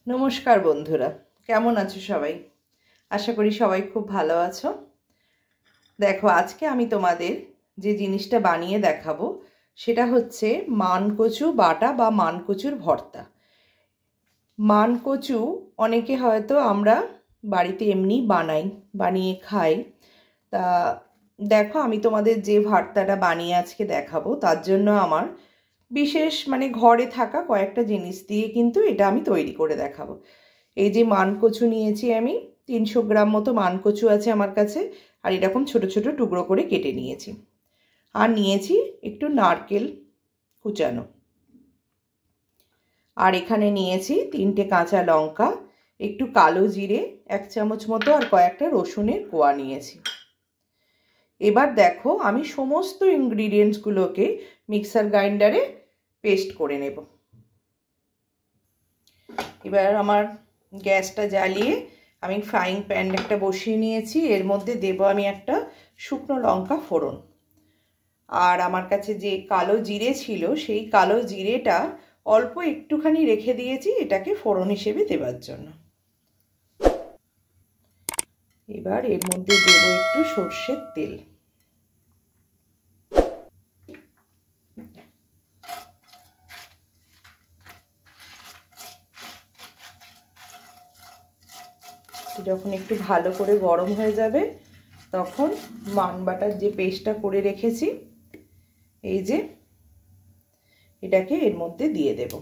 नमस्कार बंधुरा केमन आछो सबाई आशा करी सबाई खूब भालो आछो। देखो आज के आमी तोमादेर जे जिनिसटा बानिये देखाबो सेटा होच्छे मानकचु बाटा बा मानकचुर भर्ता। मानकचु अनेके हयतो आमरा बाड़ीते एमनी बानाई बानिये खाई। ता देखो आमी तोमादेर जे भर्ताटा बानिये आजके देखाबो तार जोन्नो आमार विशेष माने घरे थाका कयेकटा जिनिस दिए किन्तु एटा आमी तैरी करे देखाबो। এই যে মানকচু নিয়েছি আমি 300 গ্রাম মতো মানকচু আছে আমার কাছে আর এরকম ছোট ছোট টুকরো করে কেটে নিয়েছি। আর নিয়েছি একটু নারকেল কুচানো। আর এখানে নিয়েছি 3টে কাঁচা লঙ্কা, একটু কালো জিরে 1 চামচ মতো আর কয়েকটা রসুনের কোয়া নিয়েছি। এবার দেখো আমি সমস্ত ইনগ্রেডিয়েন্টস গুলোকে মিক্সার গ্রাইন্ডারে পেস্ট করে নেব। এবার আমার গ্যাসটা জ্বালিয়ে আমি ফ্রাইং প্যান একটা বসিয়ে নিয়েছি। এর মধ্যে দেব আমি একটা শুকনো লঙ্কা ফোড়ন। আর আমার কাছে যে কালো জিরে ছিল সেই কালো জিরেটা অল্প একটুখানি রেখে দিয়েছি এটাকে ফোড়ন হিসেবে দেবার জন্য। এবার এর মধ্যে দেব একটু সরষের তেল। যখন একটু ভালো করে গরম হয়ে যাবে তখন মান বাটার যে পেস্টটা করে রেখেছি এই যে এটাকে এর মধ্যে দিয়ে দেব।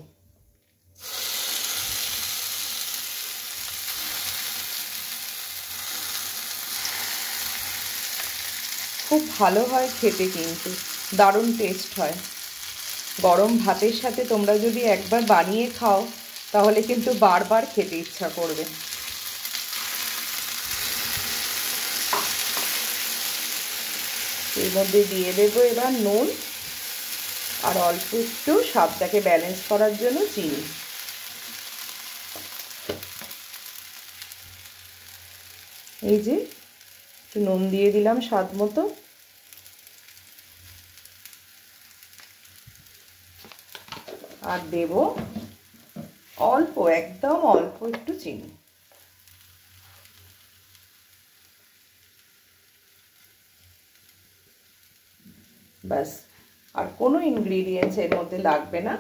খুব ভালো হয় খেতে, কিন্তু দারুণ টেস্ট হয়। গরম ভাতের সাথে তোমরা যদি একবার বানিয়ে খাও তাহলে কিন্তু বারবার খেতে ইচ্ছা করবে। এর মধ্যে দিয়ে দেব এবার নুন আর অল্প একটু স্বাদটাকে ব্যালেন্স করার জন্য চিনি। এই যে একটু নুন দিয়ে দিলাম স্বাদ মতো। আর দেব অল্প, একদম অল্প একটু চিনি। बस আর কোনো ইনগ্রেডিয়েন্টস এর মধ্যে লাগবে না।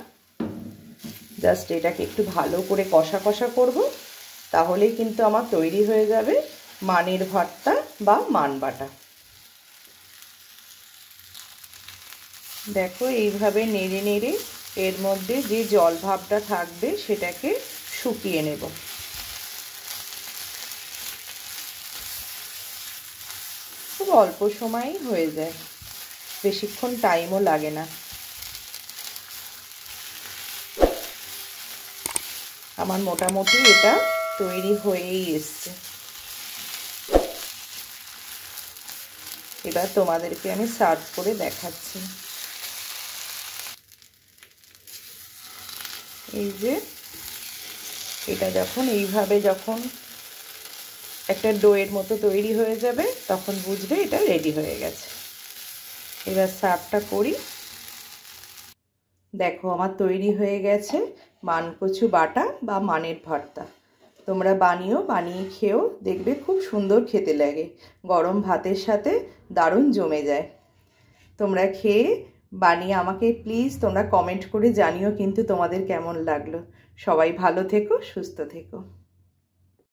জাস্ট এটাকে একটু ভালো করে কষা কষা করব, তাহলেই কিন্তু আমার তৈরি হয়ে যাবে মানের ভর্তা বা মান বাটা। দেখো এইভাবে নেড়ে নেড়ে এর মধ্যে যে জল ভাবটা থাকবে সেটাকে শুকিয়ে নেব। খুব অল্প সময়ই হয়ে যায়, বেশিক্ষণ টাইমও লাগে না। আমার মোটামুটি এটা তৈরি হয়েই এসছে। এবার তোমাদেরকে আমি সার্ভ করে দেখাচ্ছি। এই যে এটা যখন এইভাবে যখন একটা ডোয়ের মতো তৈরি হয়ে যাবে তখন বুঝবে এটা রেডি হয়ে গেছে। এবার সার্ভটা করি। দেখো আমার তৈরি হয়ে গেছে মানকচু বাটা বা মানের ভর্তা। তোমরা বানিয়ে খেও, দেখবে খুব সুন্দর খেতে লাগে। গরম ভাতের সাথে দারুণ জমে যায়। তোমরা খেয়ে বানিয়ে আমাকে প্লিজ তোমরা কমেন্ট করে জানিও কিন্তু তোমাদের কেমন লাগলো। সবাই ভালো থেকো, সুস্থ থেকো।